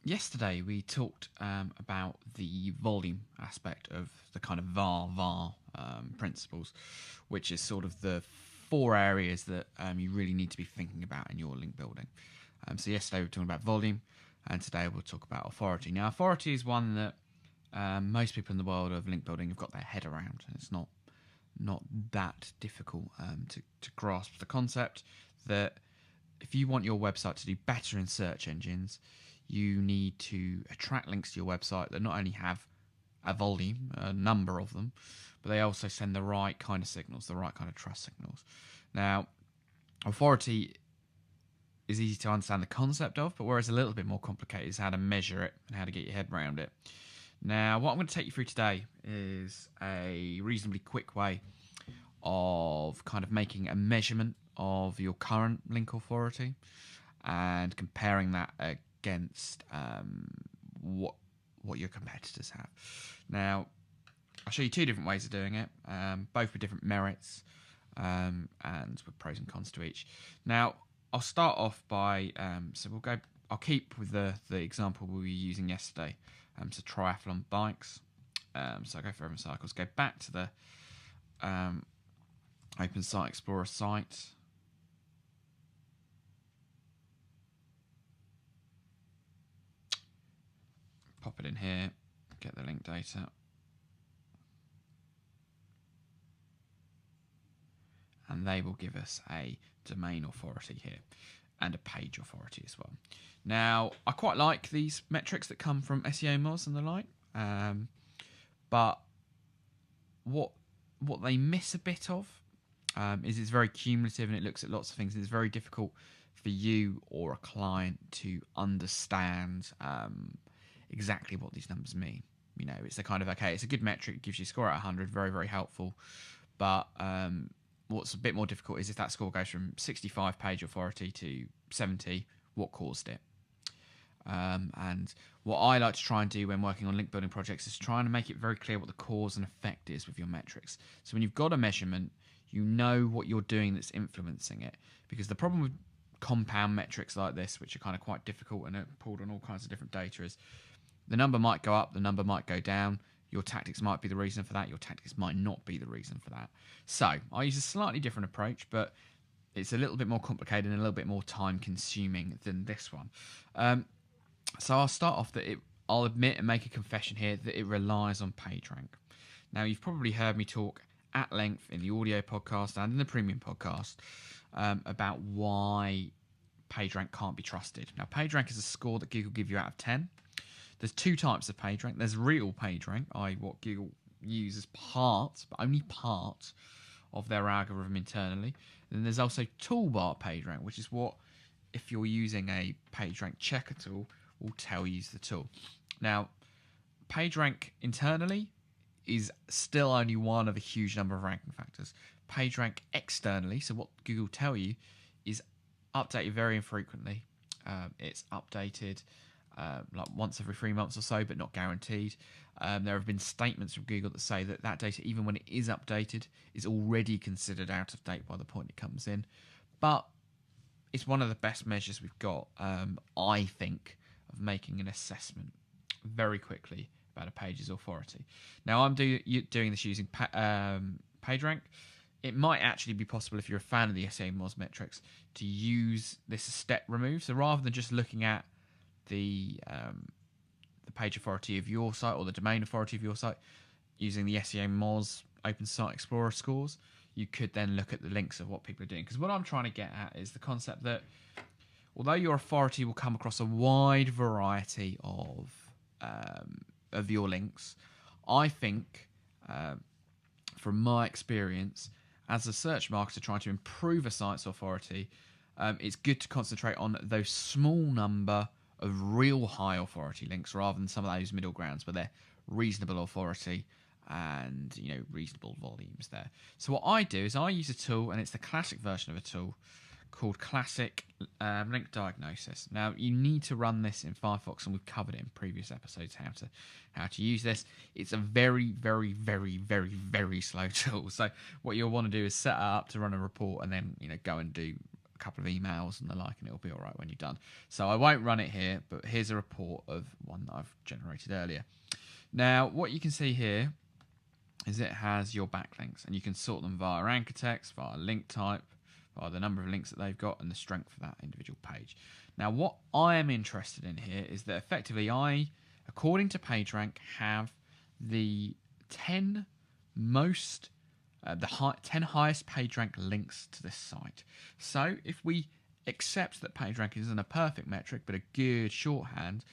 Yesterday we talked about the volume aspect of the kind of var principles, which is sort of the four areas that you really need to be thinking about in your link building. So yesterday we were talking about volume, and today we'll talk about authority. Now, authority is one that most people in the world of link building have got their head around. It's not that difficult to grasp the concept that if you want your website to do better in search engines, you need to attract links to your website that not only have a volume, a number of them, but they also send the right kind of signals, the right kind of trust signals. Now, authority is easy to understand the concept of, but where it's a little bit more complicated is how to measure it and how to get your head around it. Now, what I'm going to take you through today is a reasonably quick way of kind of making a measurement of your current link authority and comparing that against what your competitors have. Now, I'll show you two different ways of doing it, both with different merits and with pros and cons to each. Now, I'll start off by I'll keep with the example we were using yesterday. So triathlon bikes. So I'll go for Urban Cycles. Go back to the Open Site Explorer site. Pop it in here. Get the link data. And they will give us a domain authority here and a page authority as well. Now, I quite like these metrics that come from SEO Moz and the like, but what they miss a bit of is it's very cumulative and it looks at lots of things, and it's very difficult for you or a client to understand exactly what these numbers mean. You know, it's the kind of, okay, it's a good metric, it gives you a score out of 100, very, very helpful, but what's a bit more difficult is if that score goes from 65 page authority to 70, what caused it? And what I like to try and do when working on link building projects is trying to make it very clear what the cause and effect is with your metrics. So when you've got a measurement, you know what you're doing that's influencing it. Because the problem with compound metrics like this, which are kind of quite difficult and are pulled on all kinds of different data, is the number might go up, the number might go down. Your tactics might be the reason for that. Your tactics might not be the reason for that. So I use a slightly different approach, but it's a little bit more complicated and a little bit more time consuming than this one. So I'll start off that I'll admit and make a confession here that it relies on PageRank. Now, you've probably heard me talk at length in the audio podcast and in the premium podcast about why PageRank can't be trusted. Now, PageRank is a score that Google give you out of 10. There's two types of PageRank. There's real PageRank, i.e. what Google uses part, but only part, of their algorithm internally. And then there's also toolbar PageRank, which is what, if you're using a PageRank checker tool, will tell you the tool. Now, PageRank internally is still only one of a huge number of ranking factors. PageRank externally, so what Google tell you, is updated very infrequently. It's updated like once every 3 months or so, but not guaranteed. There have been statements from Google that say that data, even when it is updated, is already considered out of date by the point it comes in. But it's one of the best measures we've got, I think, of making an assessment very quickly about a page's authority. Now, I'm doing this using PageRank. It might actually be possible, if you're a fan of the SEO Moz metrics, to use this as step remove. So rather than just looking at the page authority of your site or the domain authority of your site using the SEO Moz Open Site Explorer scores, you could then look at the links of what people are doing. Because what I'm trying to get at is the concept that although your authority will come across a wide variety of your links, I think, from my experience as a search marketer trying to improve a site's authority, it's good to concentrate on those small number of real high authority links rather than some of those middle grounds where they're reasonable authority and, you know, reasonable volumes there. So what I do is I use a tool, and it's the classic version of a tool called Classic Link Diagnosis. Now, you need to run this in Firefox, and we've covered it in previous episodes how to use this. It's a very, very, very, very, very slow tool. So what you'll want to do is set it up to run a report, and then, you know, go and do a couple of emails and the like, and it'll be all right when you're done. So I won't run it here, but here's a report of one that I've generated earlier. Now, what you can see here is it has your backlinks, and you can sort them via anchor text, via link type, via the number of links that they've got, and the strength of that individual page. Now, what I am interested in here is that effectively I, according to PageRank, have the 10 most, 10 highest PageRank links to this site. So if we accept that PageRank isn't a perfect metric, but a good shorthand,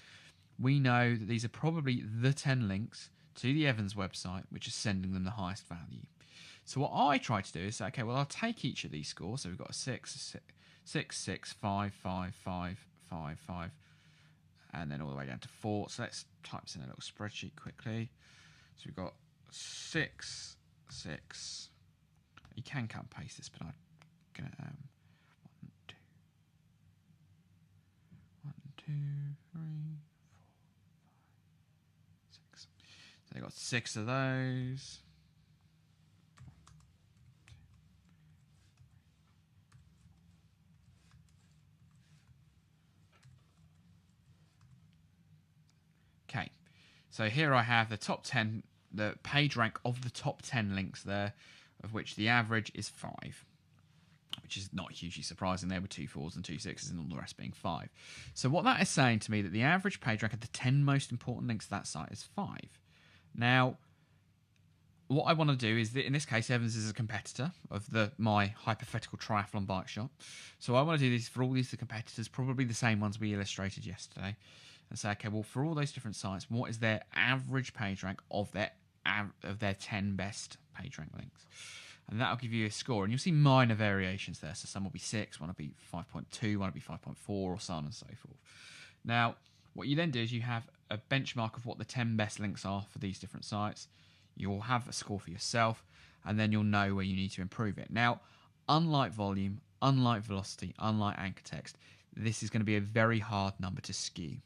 we know that these are probably the 10 links to the Evans website, which is sending them the highest value. So what I try to do is say, okay, well, I'll take each of these scores. So we've got a 6, 6, 5, 5, 5, 5, 5, and then all the way down to 4. So let's type this in a little spreadsheet quickly. So we've got 6, 6. You can cut and paste this, but I'm going to 1, 2, 3, 4, 5, 6. So they've got 6 of those. Okay, so here I have the top 10, the page rank of the top 10 links there, of which the average is 5, which is not hugely surprising. There were 2 4s and 2 6s and all the rest being 5. So what that is saying to me that the average page rank of the 10 most important links to that site is 5. Now, what I want to do is that in this case, Evans is a competitor of my hypothetical triathlon bike shop. So I want to do this for all these competitors, probably the same ones we illustrated yesterday, and say, okay, well, for all those different sites, what is their average page rank of their 10 best page rank links? And that'll give you a score. And you'll see minor variations there. So some will be 6, one will be 5.2, one will be 5.4, or so on and so forth. Now, what you then do is you have a benchmark of what the 10 best links are for these different sites. You'll have a score for yourself, and then you'll know where you need to improve it. Now, unlike volume, unlike velocity, unlike anchor text, this is going to be a very hard number to skew.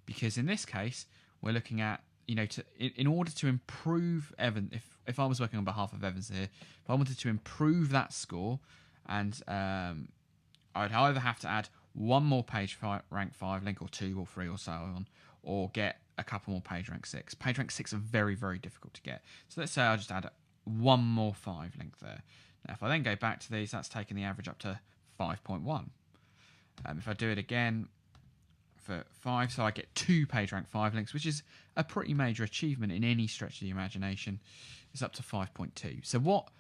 Because in this case, we're looking at, in order to improve Evans, if I was working on behalf of Evans here, if I wanted to improve that score, and I'd either have to add one more page rank 5 link, or 2 or 3 or so on, or get a couple more page rank 6. Page rank 6 are very, very difficult to get. So let's say I just add one more 5 link there. Now, if I then go back to these, that's taking the average up to 5.1. If I do it again for 5, so I get 2 page rank 5 links, which is a pretty major achievement in any stretch of the imagination. It's up to 5.2. So what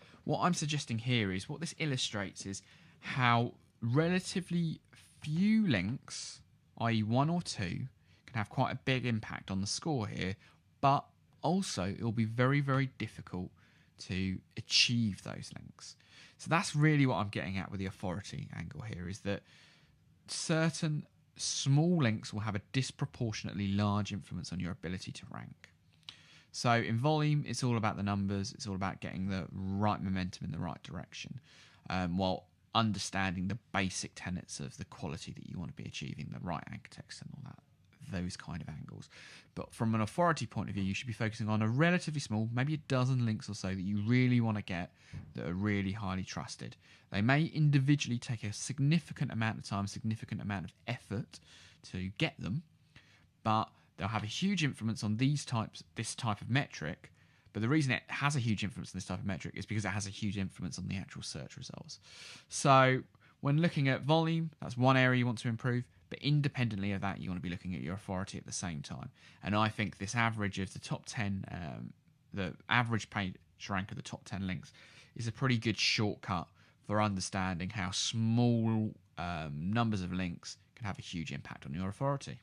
I'm suggesting here is, what this illustrates is how relatively few links, i.e. 1 or 2, can have quite a big impact on the score here, but also it will be very, very difficult to achieve those links. So that's really what I'm getting at with the authority angle here, is that certain small links will have a disproportionately large influence on your ability to rank. So in volume, it's all about the numbers. It's all about getting the right momentum in the right direction, while understanding the basic tenets of the quality that you want to be achieving, the right anchor text and all that, those kind of angles. But from an authority point of view, you should be focusing on a relatively small, maybe a dozen links or so that you really want to get, that are really highly trusted. They may individually take a significant amount of time, significant amount of effort to get them, but they'll have a huge influence on this type of metric. But the reason it has a huge influence on this type of metric is because it has a huge influence on the actual search results. So when looking at volume, that's one area you want to improve. But independently of that, you want to be looking at your authority at the same time. And I think this average of the top 10, the average page rank of the top 10 links, is a pretty good shortcut for understanding how small numbers of links can have a huge impact on your authority.